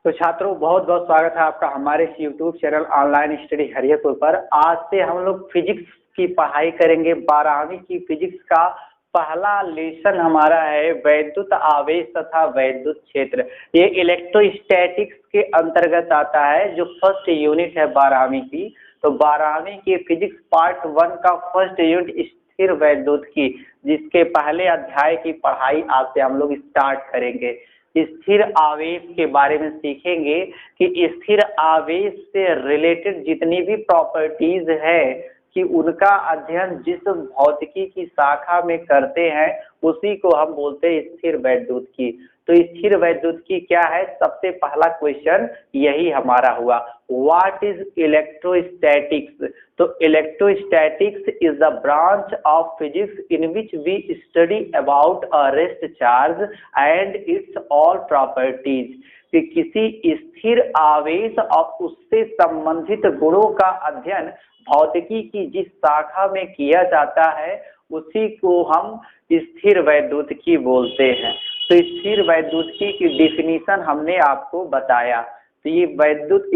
तो छात्रों बहुत बहुत स्वागत है आपका हमारे इस YouTube channel online study Hariyarpur पर। आज से हम लोग फिजिक्स की पढ़ाई करेंगे। 12वीं की फिजिक्स का पहला लेसन हमारा है वैद्युत आवेश तथा वैद्युत क्षेत्र। ये इलेक्ट्रोस्टैटिक्स के अंतर्गत आता है, जो फर्स्ट यूनिट है 12वीं की। तो 12वीं की फिजिक्स पार्ट 1 का फर्स्ट यूनिट स्थिर वैद्युत की, जिसके पहले अध्याय की पढ़ाई आज से हम लोग स्टार्ट करेंगे। स्थिर आवेश के बारे में सीखेंगे कि स्थिर आवेश से रिलेटेड जितनी भी प्रॉपर्टीज है कि उनका अध्ययन जिस भौतिकी की शाखा में करते हैं उसी को हम बोलते हैं स्थिर वैद्युतिकी। तो स्थिर वैद्युतिकी क्या है, सबसे पहला क्वेश्चन यही हमारा हुआ, व्हाट इज इलेक्ट्रोस्टैटिक्स। तो electrostatics is the branch of physics in which we study about a rest charge and its all properties. कि किसी स्थिर आवेश और उससे संबंधित गुणों का अध्ययन भौतिकी की जिस शाखा में किया जाता है उसी को हम स्थिर वैद्युतिकी बोलते हैं। तो स्थिर वैद्युतिकी की डिफिनीशन हमने आपको बताया। तो ये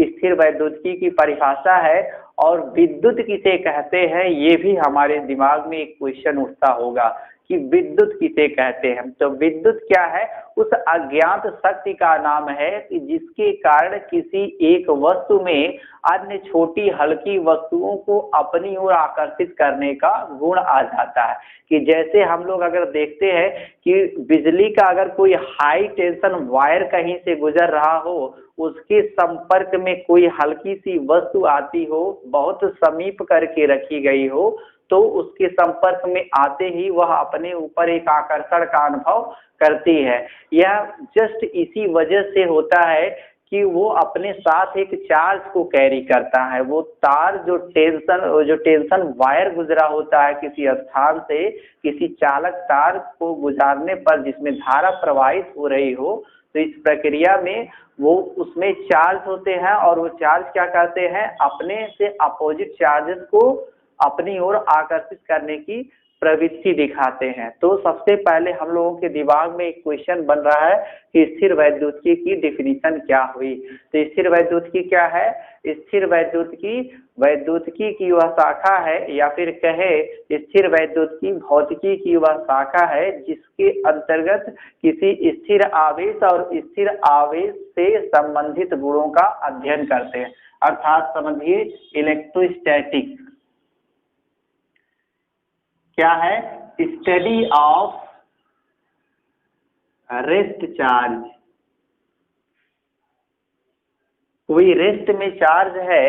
स्थिर वैद्युतिकी की परिभाषा है। और विद्युत किसे कहते हैं, ये भी हमारे दिमाग में एक क्वेश्चन उठता होगा कि विद्युत किसे कहते हैं। तो विद्युत क्या है, उस अज्ञात शक्ति का नाम है कि जिसके कारण किसी एक वस्तु में अन्य छोटी हल्की वस्तुओं को अपनी ओर आकर्षित करने का गुण आ जाता है। कि जैसे हम लोग अगर देखते हैं कि बिजली का अगर कोई हाई टेंशन वायर कहीं से गुजर रहा हो, उसके संपर्क में कोई हल्की सी वस्तु आती हो, बहुत समीप करके रखी गई हो, तो उसके संपर्क में आते ही वह अपने ऊपर एक आकर्षण का अनुभव करती है। यह जस्ट इसी वजह से होता है कि वो अपने साथ एक चार्ज को कैरी करता है। वो तार जो टेंशन वायर गुजरा होता है किसी स्थान से, किसी चालक तार को गुजारने पर जिसमें धारा प्रवाहित हो रही हो, तो इस प्रक्रिया में वो उसमें चार्ज होते हैं और वो चार्ज क्या करते हैं, अपने से अपोजिट चार्जेस को अपनी ओर आकर्षित करने की प्रवृत्ति दिखाते हैं। तो सबसे पहले हम लोगों के दिमाग में एक क्वेश्चन बन रहा है कि स्थिर वैद्युतिकी की डिफिनीशन क्या हुई। तो स्थिर वैद्युतिकी क्या है, स्थिर वैद्युतिकी की वह शाखा है, या फिर कहे स्थिर वैद्युतिकी भौतिकी की वह शाखा है जिसके अंतर्गत किसी स्थिर आवेश और स्थिर आवेश से संबंधित गुणों का अध्ययन करते हैं। अर्थात समझिए इलेक्ट्रोस्टैटिक्स क्या है, स्टडी ऑफ रेस्ट चार्ज। कोई रेस्ट में चार्ज है,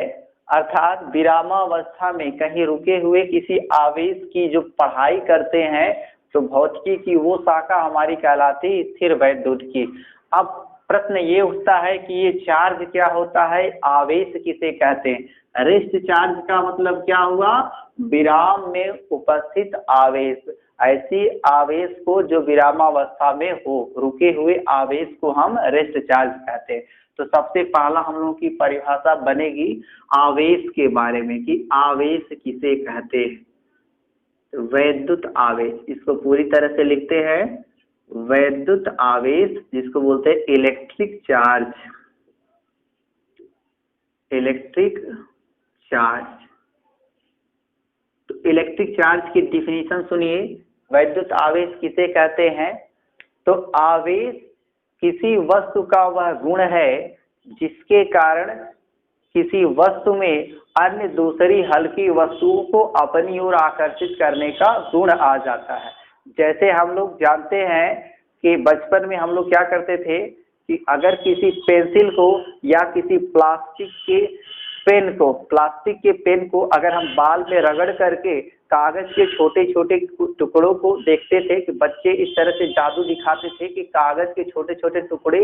अर्थात विरामावस्था में कहीं रुके हुए किसी आवेश की जो पढ़ाई करते हैं, तो भौतिकी की वो शाखा हमारी कहलाती है स्थिर वैद्युतिकी। अब प्रश्न ये उठता है कि ये चार्ज क्या होता है, आवेश किसे कहते हैं। रेस्ट चार्ज का मतलब क्या हुआ, विराम में उपस्थित आवेश। ऐसी आवेश को जो विरामावस्था में हो, रुके हुए आवेश को हम रेस्ट चार्ज कहते हैं। तो सबसे पहला हम लोगों की परिभाषा बनेगी आवेश के बारे में कि आवेश किसे कहते हैं। तो वैद्युत आवेश, इसको पूरी तरह से लिखते हैं वैद्युत आवेश, जिसको बोलते हैं इलेक्ट्रिक चार्ज। इलेक्ट्रिक चार्ज, तो इलेक्ट्रिक चार्ज की डिफिनीशन सुनिए, वैद्युत आवेश किसे कहते हैं। तो आवेश किसी वस्तु का वह गुण है जिसके कारण किसी वस्तु में अन्य दूसरी हल्की वस्तुओं को अपनी ओर आकर्षित करने का गुण आ जाता है। जैसे हम लोग जानते हैं कि बचपन में हम लोग क्या करते थे कि अगर किसी पेंसिल को या किसी प्लास्टिक के पेन को अगर हम बाल में रगड़ करके कागज के छोटे छोटे टुकड़ों को देखते थे कि बच्चे इस तरह से जादू दिखाते थे कि कागज के छोटे छोटे टुकड़े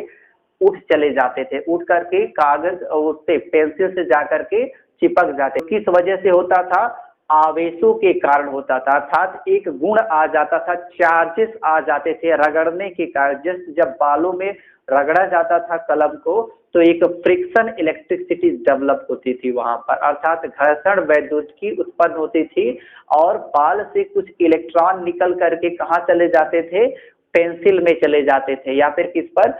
उठ चले जाते थे, उठ करके कागज उससे पेंसिल से जा करके चिपक जाते। किस वजह से होता था, आवेशों के कारण होता था। अर्थात एक गुण आ जाता था, चार्जेस आ जाते थे रगड़ने के कारण। जब बालों में रगड़ा जाता था कलम को, तो एक फ्रिक्शन इलेक्ट्रिसिटी डेवलप होती थी वहां पर, अर्थात घर्षण वैद्युतिकी उत्पन्न होती थी और बाल से कुछ इलेक्ट्रॉन निकल करके कहाँ चले जाते थे, पेंसिल में चले जाते थे या फिर किस पर,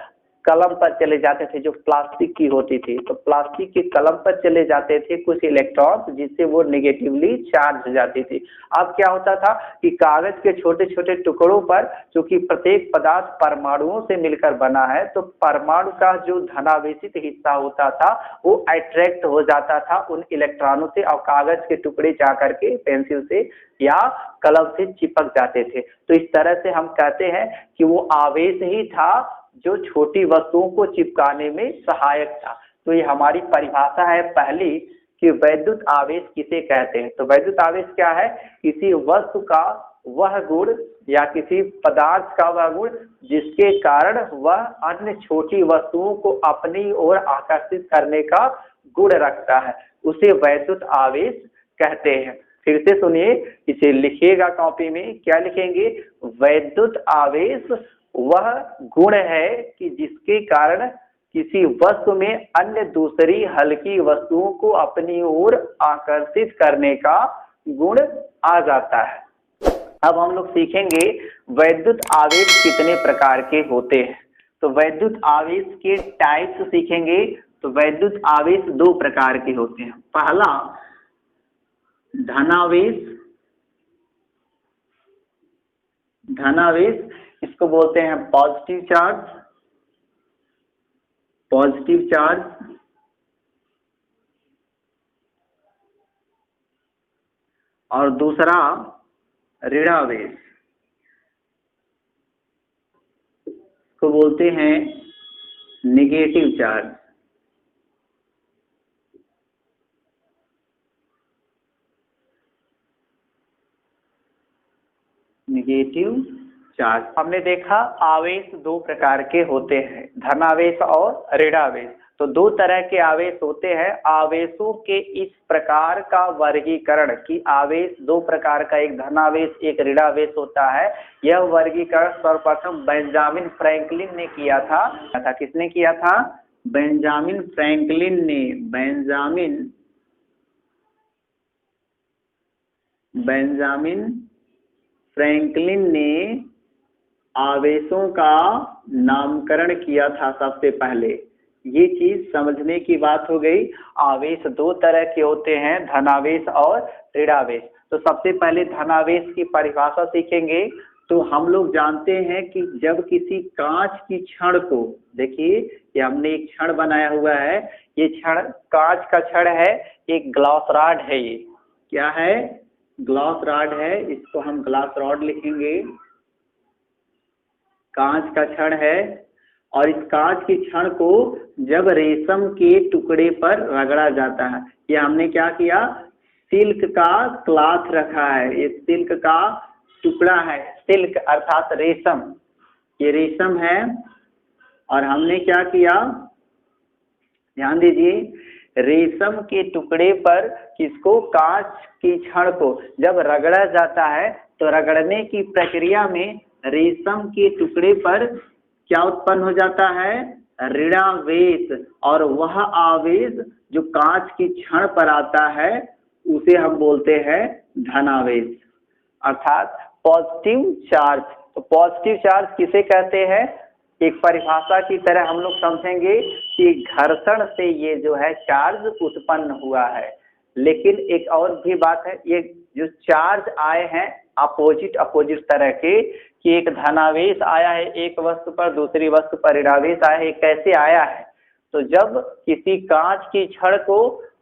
कलम पर चले जाते थे जो प्लास्टिक की होती थी, तो प्लास्टिक की कलम पर चले जाते थे कुछ इलेक्ट्रॉन्स, जिससे वो नेगेटिवली चार्ज हो जाती थी। अब क्या होता था कि कागज के छोटे छोटे टुकड़ों पर, चूंकि प्रत्येक पदार्थ परमाणुओं से मिलकर बना है, तो परमाणु का जो धनावेशित हिस्सा होता था वो अट्रैक्ट हो जाता था उन इलेक्ट्रॉनों से, और कागज के टुकड़े जा करके पेंसिल से या कलम से चिपक जाते थे। तो इस तरह से हम कहते हैं कि वो आवेश ही था जो छोटी वस्तुओं को चिपकाने में सहायक था। तो ये हमारी परिभाषा है पहली कि वैद्युत आवेश किसे कहते हैं। तो वैद्युत आवेश क्या है? किसी वस्तु का वह गुण या किसी पदार्थ का वह गुण जिसके कारण वह अन्य छोटी वस्तुओं को अपनी ओर आकर्षित करने का गुण रखता है, उसे वैद्युत आवेश कहते हैं। फिर से सुनिए, इसे लिखिएगा कॉपी में। क्या लिखेंगे? वैद्युत आवेश वह गुण है कि जिसके कारण किसी वस्तु में अन्य दूसरी हल्की वस्तुओं को अपनी ओर आकर्षित करने का गुण आ जाता है। अब हम लोग सीखेंगे वैद्युत आवेश कितने प्रकार के होते हैं। तो वैद्युत आवेश के टाइप्स सीखेंगे। तो वैद्युत आवेश दो प्रकार के होते हैं। पहला धनावेश, धनावेश इसको बोलते हैं पॉजिटिव चार्ज, पॉजिटिव चार्ज। और दूसरा ऋणावेश, को बोलते हैं नेगेटिव चार्ज। Negative charge. हमने देखा आवेश दो प्रकार के होते हैं, धनावेश और ऋणावेश। तो दो तरह के आवेश होते हैं। आवेशों के इस प्रकार का वर्गीकरण कि आवेश दो प्रकार का, एक धनावेश एक ऋणावेश होता है, यह वर्गीकरण सर्वप्रथम बेंजामिन फ्रैंकलिन ने किया था। किसने किया था? बेंजामिन फ्रैंकलिन ने। बेंजामिन फ्रैंकलिन ने आवेशों का नामकरण किया था सबसे पहले। ये चीज समझने की बात हो गई। आवेश दो तरह के होते हैं, धनावेश और ऋणावेश। तो सबसे पहले धनावेश की परिभाषा सीखेंगे। तो हम लोग जानते हैं कि जब किसी कांच की छड़ को, देखिए ये हमने एक छड़ बनाया हुआ है, ये छड़ कांच का छड़ है, एक ग्लास रॉड है। ये क्या है? ग्लास रॉड है। इसको हम ग्लास रॉड लिखेंगे। कांच का छड़ है, और इस कांच की छड़ को जब रेशम के टुकड़े पर रगड़ा जाता है, ये हमने क्या किया? सिल्क का क्लॉथ रखा है, ये सिल्क का टुकड़ा है। सिल्क अर्थात रेशम, ये रेशम है। और हमने क्या किया? ध्यान दीजिए, रेशम के टुकड़े पर किसको? कांच की छड़ को जब रगड़ा जाता है, तो रगड़ने की प्रक्रिया में रेशम के टुकड़े पर क्या उत्पन्न हो जाता है? ऋणावेश। और वह आवेश जो कांच की छड़ पर आता है उसे हम बोलते हैं धनावेश, अर्थात पॉजिटिव चार्ज। तो पॉजिटिव चार्ज किसे कहते हैं? एक परिभाषा की तरह हम लोग समझेंगे कि घर्षण से ये जो है चार्ज उत्पन्न हुआ है। लेकिन एक और भी बात है, ये जो चार्ज आए हैं अपोजिट तरह के, कि एक धनावेश आया है एक वस्तु पर, दूसरी वस्तु पर ऋणावेश आया है। कैसे आया है? तो जब किसी कांच की छड़ को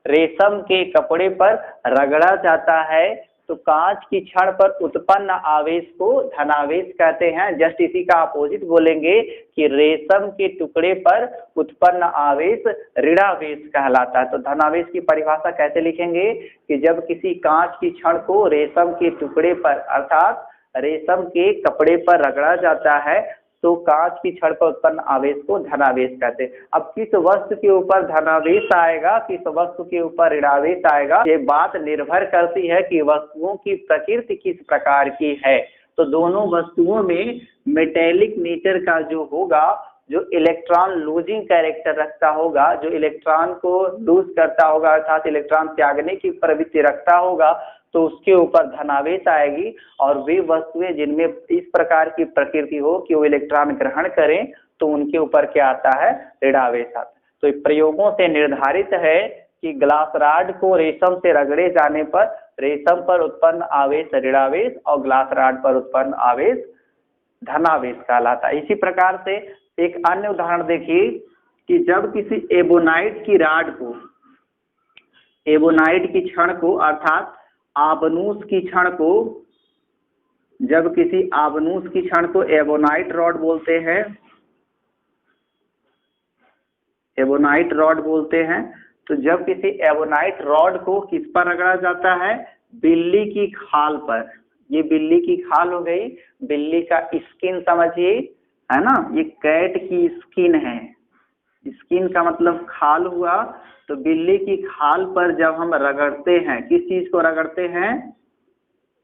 रेशम के कपड़े पर रगड़ा जाता है, तो कांच की छड़ पर उत्पन्न आवेश को धनावेश कहते हैं। जस्ट इसी का अपोजिट बोलेंगे कि रेशम के टुकड़े पर उत्पन्न आवेश ऋणावेश कहलाता है। तो धनावेश की परिभाषा कैसे लिखेंगे? कि जब किसी कांच की छड़ को रेशम के टुकड़े पर अर्थात रेशम के कपड़े पर रगड़ा जाता है, तो कांच की छड़ पर उत्पन्न आवेश को धनावेश कहते हैं। अब किस वस्तु के ऊपर धनावेश आएगा, किस वस्तु के ऊपर ऋणावेश आएगा, ये बात निर्भर करती है कि वस्तुओं की प्रकृति किस प्रकार की है। तो दोनों वस्तुओं में मेटेलिक नेचर का जो होगा जो इलेक्ट्रॉन लूजिंग कैरेक्टर रखता होगा, जो इलेक्ट्रॉन को लूज करता होगा अर्थात इलेक्ट्रॉन त्यागने की प्रवृत्ति रखता होगा, तो उसके ऊपर धनावेश आएगी। और वे वस्तुएं जिनमें इस प्रकार की प्रकृति हो कि वो इलेक्ट्रॉन ग्रहण करें, तो उनके ऊपर क्या आता है, ऋणावेश आता है। तो प्रयोगों से निर्धारित है कि ग्लास रॉड को रेशम से रगड़े जाने पर रेशम पर उत्पन्न आवेश ऋणावेश और ग्लास रॉड पर उत्पन्न आवेश धनावेश कहलाता है। इसी प्रकार से एक अन्य उदाहरण देखिए कि जब किसी एबोनाइट की राड को, एबोनाइट की छड़ को अर्थात आबनूस की छड़ को, जब किसी आबनूस की छड़ को एबोनाइट रॉड बोलते हैं, एबोनाइट रॉड बोलते हैं। तो जब किसी एबोनाइट रॉड को किस पर रगड़ा जाता है, बिल्ली की खाल पर। ये बिल्ली की खाल हो गई, बिल्ली का स्किन समझिए, है ना, ये कैट की स्किन है, स्किन का मतलब खाल हुआ। तो बिल्ली की खाल पर जब हम रगड़ते हैं, किस चीज को रगड़ते हैं,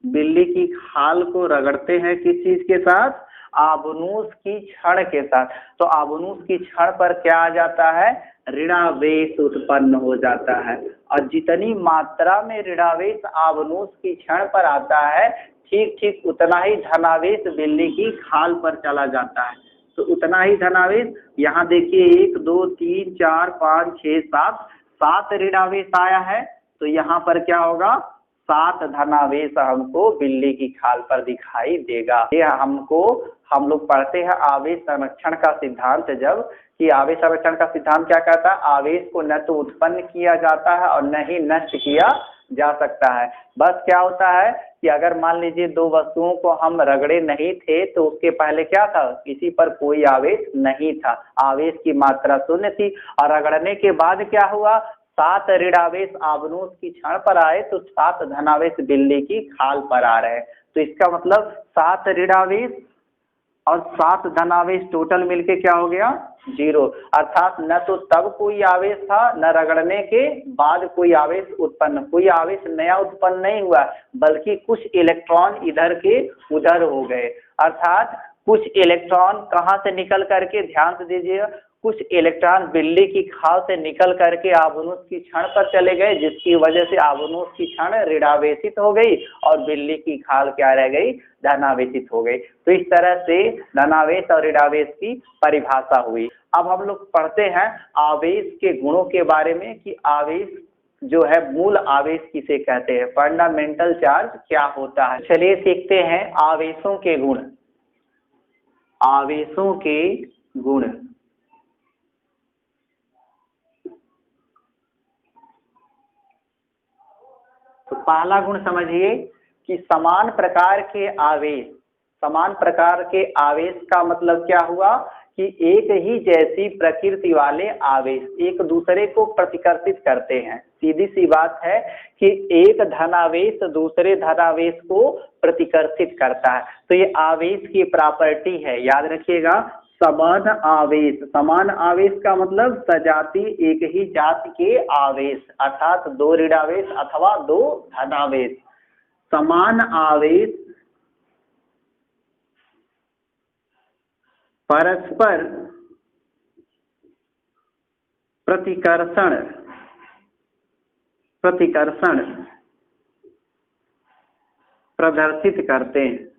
बिल्ली की खाल को रगड़ते हैं, किस चीज के साथ, आबनूस की छड़ के साथ। तो आबनूस की छड़ पर क्या आ जाता है, ऋणावेश उत्पन्न हो जाता है। और जितनी मात्रा में ऋणावेश आबनूस की छड़ पर आता है, ठीक ठीक उतना ही धनावेश बिल्ली की खाल पर चला जाता है। तो उतना ही धनावेश, यहाँ देखिए 1 2 3 4 5 6 7 7 ऋणावेश आया है। तो यहाँ पर क्या होगा, 7 धनावेश हमको बिल्ली की खाल पर दिखाई देगा। ये हम लोग पढ़ते हैं आवेश संरक्षण का सिद्धांत, जब कि आवेश संरक्षण का सिद्धांत क्या कहता है, आवेश को न तो उत्पन्न किया जाता है और न ही नष्ट किया जा सकता है। बस क्या होता है कि अगर मान लीजिए दो वस्तुओं को हम रगड़े नहीं थे, तो उसके पहले क्या था, किसी पर कोई आवेश नहीं था, आवेश की मात्रा 0 थी। और रगड़ने के बाद क्या हुआ, 7 ऋणावेश आबनूस की छड़ पर आए, तो 7 धनावेश बिल्ली की खाल पर आ रहे हैं। तो इसका मतलब 7 ऋणावेश और 7 धनावेश टोटल मिलके क्या हो गया, 0। अर्थात न तो तब कोई आवेश था, न रगड़ने के बाद कोई आवेश उत्पन्न, कोई आवेश नया उत्पन्न नहीं हुआ, बल्कि कुछ इलेक्ट्रॉन इधर के उधर हो गए। अर्थात कुछ इलेक्ट्रॉन कहाँ से निकल करके, ध्यान से दीजिए, कुछ इलेक्ट्रॉन बिल्ली की खाल से निकल करके आबनूस की छड़ पर चले गए, जिसकी वजह से आबनूस की छड़ ऋणावेशित हो गई और बिल्ली की खाल क्या रह गई, धनावेशित हो गई। तो इस तरह से धनावेश और ऋणावेश की परिभाषा हुई। अब हम लोग पढ़ते हैं आवेश के गुणों के बारे में कि आवेश जो है मूल आवेश किसे कहते हैं, फंडामेंटल चार्ज क्या होता है। चलिए सीखते हैं आवेशों के गुण। आवेशों के गुण, तो पहला गुण समझिए कि समान प्रकार के आवेश, समान प्रकार के आवेश का मतलब क्या हुआ कि एक ही जैसी प्रकृति वाले आवेश एक दूसरे को प्रतिकर्षित करते हैं। सीधी सी बात है कि एक धनावेश दूसरे धनावेश को प्रतिकर्षित करता है। तो ये आवेश की प्रॉपर्टी है, याद रखिएगा, समान आवेश। समान आवेश का मतलब सजाती एक ही जाति के आवेश, अर्थात 2 ऋणावेश अथवा 2 धनावेश। समान आवेश परस्पर प्रतिकर्षण प्रदर्शित करते हैं।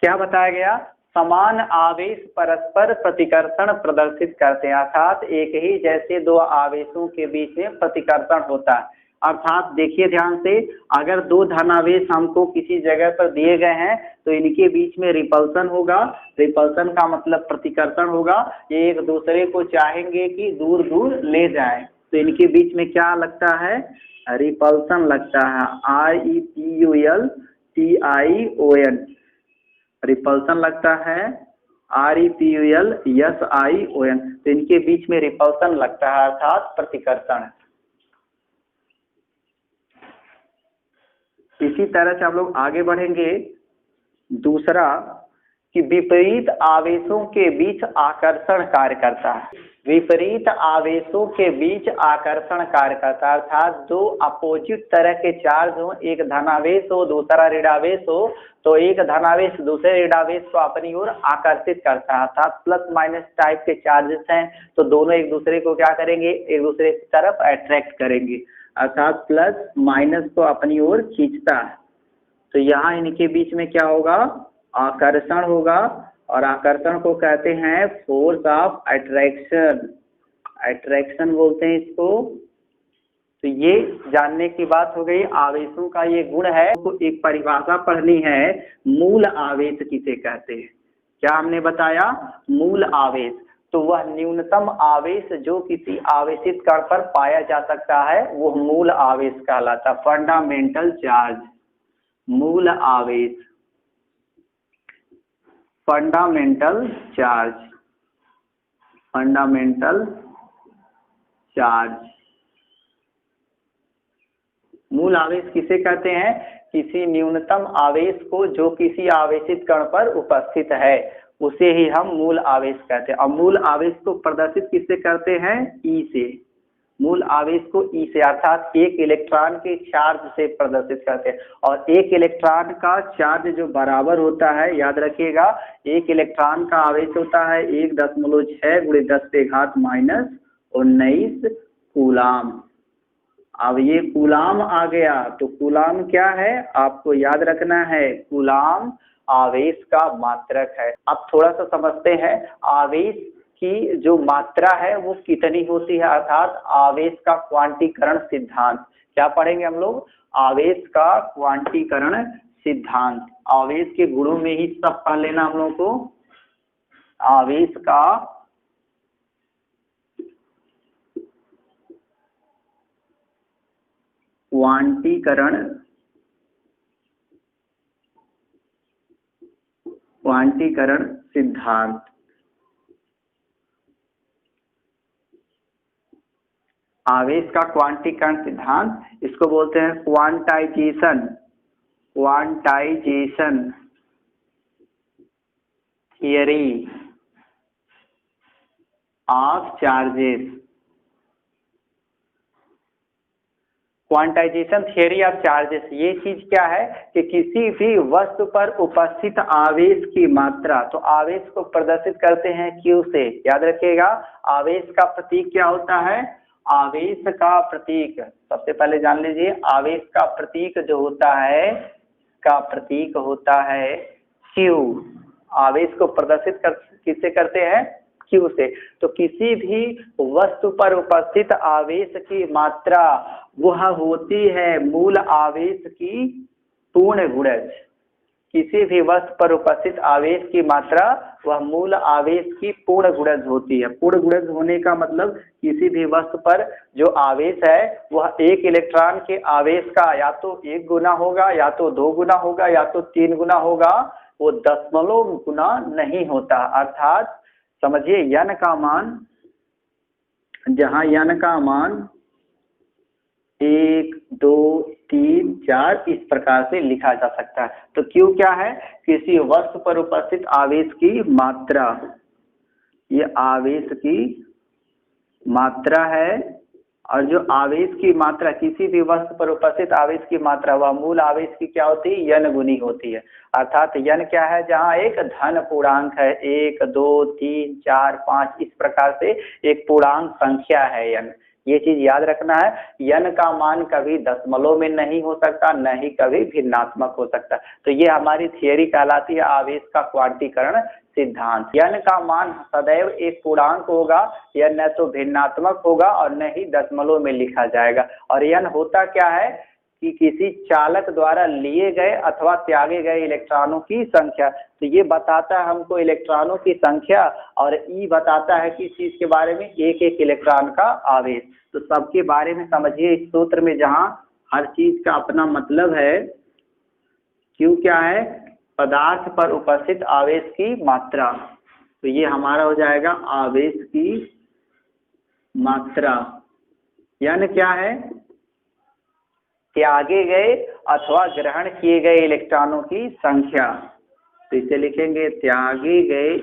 क्या बताया गया, समान आवेश परस्पर प्रतिकर्षण प्रदर्शित करते हैं, अर्थात एक ही जैसे 2 आवेशों के बीच में प्रतिकर्षण होता है। अर्थात देखिए ध्यान से, अगर 2 धनावेश हमको किसी जगह पर दिए गए हैं, तो इनके बीच में रिपल्सन होगा। रिपल्सन का मतलब प्रतिकर्षण होगा। ये एक दूसरे को चाहेंगे कि दूर दूर ले जाएं, तो इनके बीच में क्या लगता है, रिपल्सन लगता है, REPULSION, रिपल्सन लगता है, REPULSION। तो इनके बीच में रिपल्सन लगता है, अर्थात प्रतिकर्षण। इसी तरह से हम लोग आगे बढ़ेंगे। दूसरा कि विपरीत आवेशों के बीच आकर्षण कार्य करता है। विपरीत आवेशों के बीच आकर्षण कार्य करता है, अर्थात दो अपोजिट तरह के चार्ज हो, एक धनावेश हो दूसरा ऋणावेश हो, तो एक धनावेश दूसरे ऋणावेश को अपनी ओर आकर्षित करता है, अर्थात प्लस माइनस टाइप के चार्जेस हैं तो दोनों एक दूसरे को क्या करेंगे, एक दूसरे की तरफ अट्रैक्ट करेंगे, अर्थात प्लस माइनस को अपनी ओर खींचता है। तो यहाँ इनके बीच में क्या होगा, आकर्षण होगा, और आकर्षण को कहते हैं फोर्स ऑफ अट्रैक्शन, अट्रैक्शन बोलते हैं इसको। तो ये जानने की बात हो गई, आवेशों का ये गुण है। तो एक परिभाषा पढ़नी है, मूल आवेश किसे कहते हैं। क्या हमने बताया, मूल आवेश, तो वह न्यूनतम आवेश जो किसी आवेशित कण पर पाया जा सकता है वो मूल आवेश कहलाता, फंडामेंटल चार्ज, मूल आवेश, फंडामेंटल चार्ज, फंडामेंटल चार्ज। मूल आवेश किसे कहते हैं, किसी न्यूनतम आवेश को जो किसी आवेशित कण पर उपस्थित है उसे ही हम मूल आवेश कहते हैं। और मूल आवेश को प्रदर्शित किससे करते हैं, ई से, मूल आवेश को ई से, अर्थात एक इलेक्ट्रॉन के चार्ज से प्रदर्शित करते हैं। और एक इलेक्ट्रॉन का चार्ज जो बराबर होता है, याद रखिएगा, एक इलेक्ट्रॉन का आवेश होता है 1.6 × 10⁻⁹ कूलाम। अब ये कूलाम आ गया, तो कूलाम क्या है आपको याद रखना है, कूलाम आवेश का मात्रक है। अब थोड़ा सा समझते हैं आवेश की जो मात्रा है वो कितनी होती है, अर्थात आवेश का क्वांटीकरण सिद्धांत। क्या पढ़ेंगे हम लोग, आवेश का क्वांटीकरण सिद्धांत। आवेश के गुणों में ही सब पढ़ लेना हम लोगों को, आवेश का क्वांटीकरण सिद्धांत। आवेश का क्वांटीकरण सिद्धांत, इसको बोलते हैं quantization, quantization theory of charges, quantization theory of charges. ये चीज क्या है कि किसी भी वस्तु पर उपस्थित आवेश की मात्रा, तो आवेश को प्रदर्शित करते हैं Q से, याद रखिएगा। आवेश का प्रतीक क्या होता है, आवेश का प्रतीक सबसे पहले जान लीजिए, आवेश का प्रतीक जो होता है, का प्रतीक होता है Q। आवेश को प्रदर्शित किससे करते हैं, Q से। तो किसी भी वस्तु पर उपस्थित आवेश की मात्रा वह होती है मूल आवेश की पूर्ण गुणज। किसी भी वस्तु पर उपस्थित आवेश की मात्रा वह मूल आवेश की पूर्ण गुणज होती है। पूर्ण गुणज होने का मतलब किसी भी वस्तु पर जो आवेश है वह एक इलेक्ट्रॉन के आवेश का या तो 1 गुना होगा, या तो 2 गुना होगा, या तो 3 गुना होगा, वो दशमलव गुना नहीं होता। अर्थात समझिए n का मान, जहां n का मान 1, 2, 3, 4 इस प्रकार से लिखा जा सकता है। तो Q क्या है, किसी वस्तु पर उपस्थित आवेश की मात्रा, ये आवेश की मात्रा है। और जो आवेश की मात्रा, किसी भी वस्तु पर उपस्थित आवेश की मात्रा वह मूल आवेश की क्या होती है, n गुनी होती है। अर्थात n क्या है, जहां एक धन पूर्णांक है, 1, 2, 3, 4, 5 इस प्रकार से एक पूर्णांक संख्या है n। ये चीज याद रखना है, n का मान कभी दशमलव में नहीं हो सकता, न ही कभी भिन्नात्मक हो सकता। तो ये हमारी थियरी कहलाती है आवेश का क्वांटीकरण सिद्धांत। n का मान सदैव एक पूर्णांक होगा, यह न तो भिन्नात्मक होगा और न ही दशमलव में लिखा जाएगा। और n होता क्या है कि किसी चालक द्वारा लिए गए अथवा त्यागे गए इलेक्ट्रॉनों की संख्या। तो ये बताता है हमको इलेक्ट्रॉनों की संख्या, और ई बताता है कि चीज के बारे में एक एक इलेक्ट्रॉन का आवेश। तो सबके बारे में समझिए इस सूत्र में, जहां हर चीज का अपना मतलब है। क्यों क्या है, पदार्थ पर उपस्थित आवेश की मात्रा। तो ये हमारा हो जाएगा आवेश की मात्रा। यानी क्या है, त्यागे गए अथवा ग्रहण किए गए इलेक्ट्रॉनों की संख्या। तो इसे लिखेंगे त्यागे गए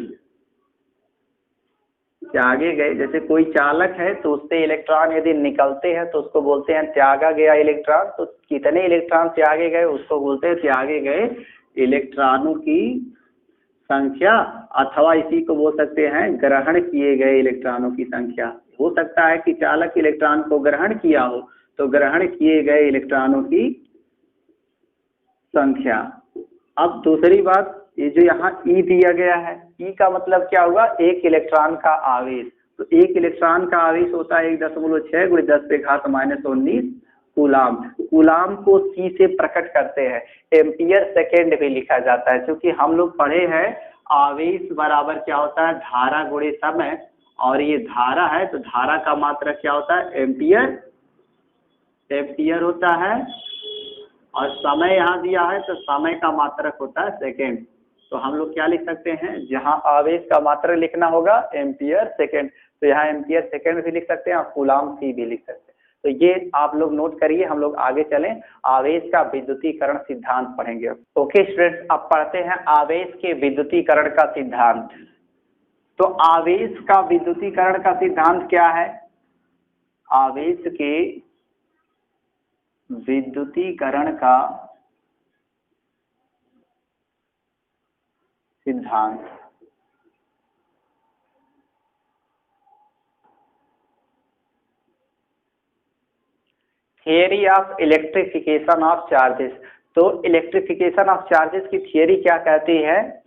त्यागे गए, जैसे कोई चालक है तो उससे इलेक्ट्रॉन यदि निकलते हैं तो उसको बोलते हैं त्यागा गया इलेक्ट्रॉन। तो कितने इलेक्ट्रॉन त्यागे गए उसको बोलते हैं त्यागे गए इलेक्ट्रॉनों की संख्या, अथवा इसी को बोल सकते हैं ग्रहण किए गए इलेक्ट्रॉनों की संख्या। हो सकता है कि चालक इलेक्ट्रॉन को ग्रहण किया हो, तो ग्रहण किए गए इलेक्ट्रॉनों की संख्या। अब दूसरी बात, ये जो यहाँ ई दिया गया है, ई का मतलब क्या हुआ, एक इलेक्ट्रॉन का आवेश। तो एक इलेक्ट्रॉन का आवेश होता है 1.6 × 10⁻⁻⁹ कूलाम। कूलाम को सी से प्रकट करते हैं, एम्पियर सेकेंड भी लिखा जाता है, क्योंकि हम लोग पढ़े हैं आवेश बराबर क्या होता है, धारा गुणे समय, और ये धारा है तो धारा का मात्रक क्या होता है, एम्पियर, एम्पियर होता है, और समय यहाँ दिया है तो समय का मात्रक होता है सेकेंड। तो हम लोग क्या लिख सकते हैं, जहाँ आवेश का मात्रक लिखना होगा एम्पियर सेकेंड, तो यहाँ एम्पियर सेकेंड भी लिख सकते हैं और कूलाम सी भी लिख सकते हैं। तो ये आप लोग नोट करिए, हम लोग आगे चलें, आवेश का विद्युतीकरण सिद्धांत पढ़ेंगे। ओके स्टूडेंट्स, अब पढ़ते हैं आवेश के विद्युतीकरण का सिद्धांत। तो आवेश का विद्युतीकरण का सिद्धांत क्या है, आवेश के विद्युतीकरण का सिद्धांत। Theory of electrification of charges. तो इलेक्ट्रिफिकेशन ऑफ चार्जेस की थियरी क्या कहती है,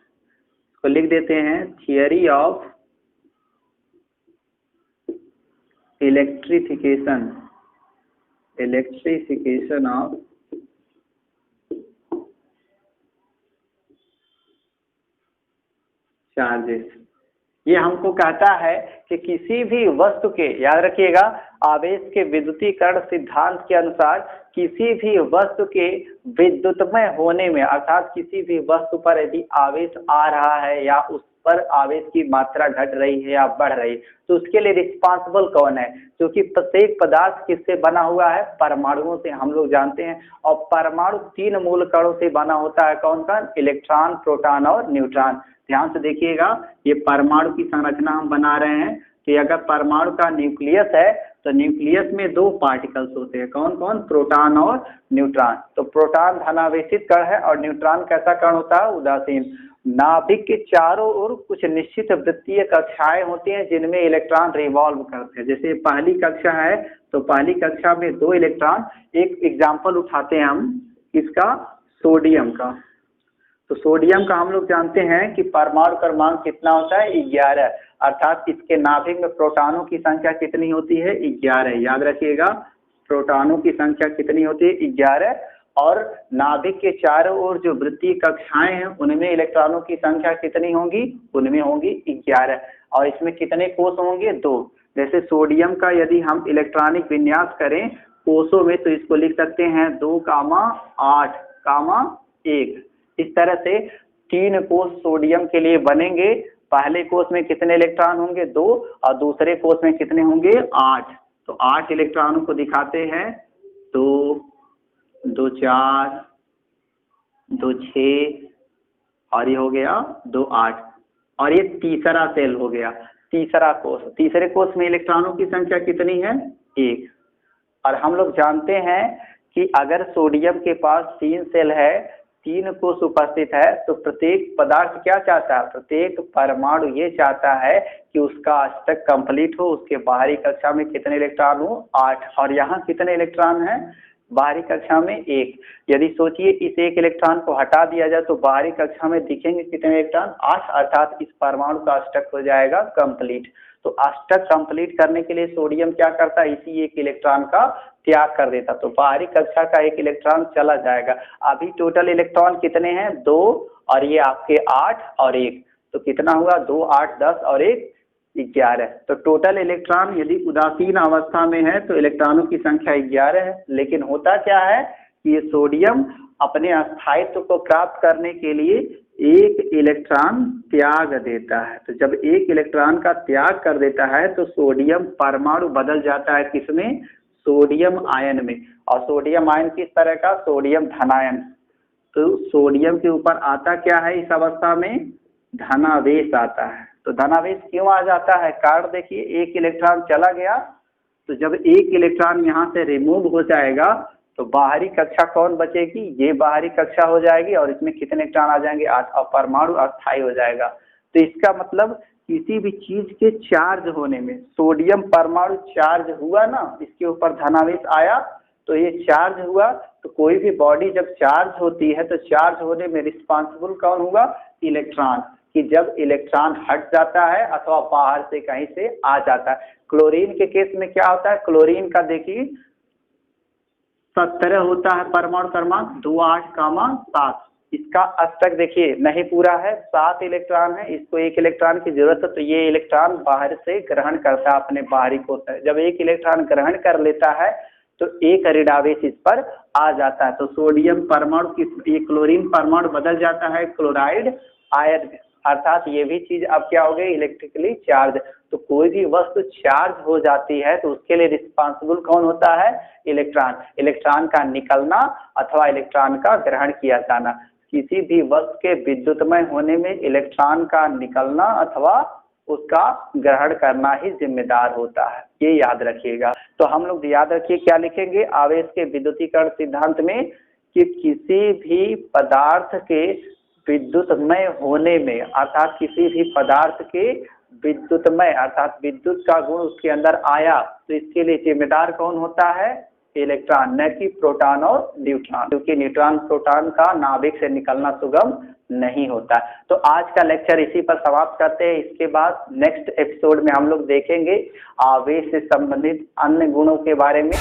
तो लिख देते हैं theory of electrification of charges. ये हमको कहता है कि किसी भी वस्तु के, याद रखिएगा, आवेश के विद्युतीकरण सिद्धांत के अनुसार किसी भी वस्तु के विद्युतमय होने में, अर्थात किसी भी वस्तु पर यदि आवेश आ रहा है या उस पर आवेश की मात्रा घट रही है या बढ़ रही, तो उसके लिए रिस्पांसिबल कौन है, क्योंकि प्रत्येक पदार्थ किससे बना हुआ है, परमाणुओं से, हम लोग जानते हैं। और परमाणु 3 मूल कणों से बना होता है, कौन कौन, इलेक्ट्रॉन, प्रोटॉन और न्यूट्रॉन। ध्यान से देखिएगा, ये परमाणु की संरचना हम बना रहे हैं। कि अगर परमाणु का न्यूक्लियस है तो न्यूक्लियस में 2 पार्टिकल्स होते हैं, कौन कौन, प्रोटॉन और न्यूट्रॉन। तो प्रोटॉन धनावेशित कण है और न्यूट्रॉन कैसा कण होता है, उदासीन। नाभिक के चारों ओर कुछ निश्चित वृत्तीय कक्षाएं होती हैं जिनमें इलेक्ट्रॉन रिवॉल्व करते हैं। जैसे पहली कक्षा है तो पहली कक्षा में 2 इलेक्ट्रॉन, एक एग्जाम्पल उठाते हैं हम इसका, सोडियम का। तो सोडियम का हम लोग जानते हैं कि परमाणु क्रमांक कितना होता है, 11, अर्थात इसके नाभिक में प्रोटॉनों की संख्या कितनी होती है, 11। याद रखिएगा, प्रोटॉनों की संख्या कितनी होती है, 11। और नाभिक के चारों ओर जो वृत्तीय कक्षाएं हैं उनमें इलेक्ट्रॉनों की संख्या कितनी होंगी, उनमें होंगी 11। और इसमें कितने कोष होंगे, 2। जैसे सोडियम का यदि हम इलेक्ट्रॉनिक विन्यास करें कोषों में, तो इसको लिख सकते हैं 2,8,1। इस तरह से 3 कोष सोडियम के लिए बनेंगे। पहले कोष में कितने इलेक्ट्रॉन होंगे, 2, और दूसरे कोष में कितने होंगे, 8। तो 8 इलेक्ट्रॉनों को दिखाते हैं, 2, 2, 4, 2, 6, और ये हो गया 2, 8। और ये तीसरा सेल हो गया, तीसरा कोष। तीसरे कोष में इलेक्ट्रॉनों की संख्या कितनी है, 1। और हम लोग जानते हैं कि अगर सोडियम के पास 3 सेल है, 3 कोष उपस्थित है, तो प्रत्येक पदार्थ क्या चाहता है, प्रत्येक परमाणु ये चाहता है कि उसका अष्टक कंप्लीट हो, उसके बाहरी कक्षा में कितने इलेक्ट्रॉन हो, 8। और यहाँ कितने इलेक्ट्रॉन हैं, बाहरी कक्षा में 1। यदि सोचिए इस 1 इलेक्ट्रॉन को हटा दिया जाए तो बाहरी कक्षा में दिखेंगे कितने इलेक्ट्रॉन, 8, अर्थात इस परमाणु का अष्टक हो जाएगा कंप्लीट। तो अष्टक कंप्लीट करने के लिए सोडियम क्या करता है, इसी 1 इलेक्ट्रॉन का त्याग कर देता, तो बाहरी कक्षा का 1 इलेक्ट्रॉन चला जाएगा। अभी टोटल इलेक्ट्रॉन कितने हैं, 2, और ये आपके 8 और 1, तो कितना हुआ, 2, 8, 10 और 1, 11। तो टोटल इलेक्ट्रॉन यदि उदासीन अवस्था में है तो इलेक्ट्रॉनों की संख्या 11 है। लेकिन होता क्या है कि ये सोडियम अपने अस्थायित्व को प्राप्त करने के लिए 1 इलेक्ट्रॉन त्याग देता है। तो जब 1 इलेक्ट्रॉन का त्याग कर देता है तो सोडियम परमाणु बदल जाता है किसमें, सोडियम आयन में। और सोडियम आयन किस तरह का, सोडियम धनायन। तो सोडियम के ऊपर आता क्या है इस अवस्था में, धनावेश आता है। तो धनावेश क्यों आ जाता है? कारण देखिए, एक इलेक्ट्रॉन चला गया तो जब एक इलेक्ट्रॉन यहाँ से रिमूव हो जाएगा तो बाहरी कक्षा कौन बचेगी? ये बाहरी कक्षा हो जाएगी और इसमें कितने इलेक्ट्रॉन आ जाएंगे? 8, और परमाणु अस्थायी हो जाएगा। तो इसका मतलब किसी भी चीज के चार्ज होने में, सोडियम परमाणु चार्ज हुआ ना, इसके ऊपर धनावेश आया तो ये चार्ज हुआ। तो कोई भी बॉडी जब चार्ज होती है तो चार्ज होने में रिस्पॉन्सिबल कौन होगा? इलेक्ट्रॉन। कि जब इलेक्ट्रॉन हट जाता है अथवा बाहर से कहीं से आ जाता है। क्लोरीन के केस में क्या होता है? क्लोरीन का देखिए 17 होता है परमाणु क्रमांक, 2, 8, 7। इसका अष्टक देखिए नहीं पूरा है, 7 इलेक्ट्रॉन है, इसको 1 इलेक्ट्रॉन की जरूरत है। तो ये इलेक्ट्रॉन बाहर से ग्रहण करता है अपने बाहरी कोश से। जब एक इलेक्ट्रॉन ग्रहण कर लेता है तो एक ऋणावेश इस पर आ जाता है। तो सोडियम परमाणु की ये क्लोरीन परमाणु बदल जाता है क्लोराइड आयन, अर्थात ये भी चीज अब क्या हो गई? Electrically charge. तो कोई भी वस्तु चार्ज हो जाती है तो उसके लिए रिस्पॉन्सिबल कौन होता है? इलेक्ट्रॉन। इलेक्ट्रॉन का निकलना अथवा इलेक्ट्रॉन का ग्रहण किया जाना। किसी भी वस्तु के विद्युतमय होने में इलेक्ट्रॉन का निकलना अथवा उसका ग्रहण करना ही जिम्मेदार होता है, ये याद रखिएगा। तो हम लोग याद रखिए क्या लिखेंगे आवेश के विद्युतीकरण सिद्धांत में, कि किसी भी पदार्थ के विद्युतमय होने में, अर्थात किसी भी पदार्थ के विद्युतमय अर्थात विद्युत का गुण उसके अंदर आया तो इसके लिए जिम्मेदार कौन होता है? इलेक्ट्रॉन, न कि प्रोटॉन और न्यूट्रॉन, क्योंकि न्यूट्रॉन प्रोटॉन का नाभिक से निकलना सुगम नहीं होता। तो आज का लेक्चर इसी पर समाप्त करते हैं। इसके बाद नेक्स्ट एपिसोड में हम लोग देखेंगे आवेश से संबंधित अन्य गुणों के बारे में।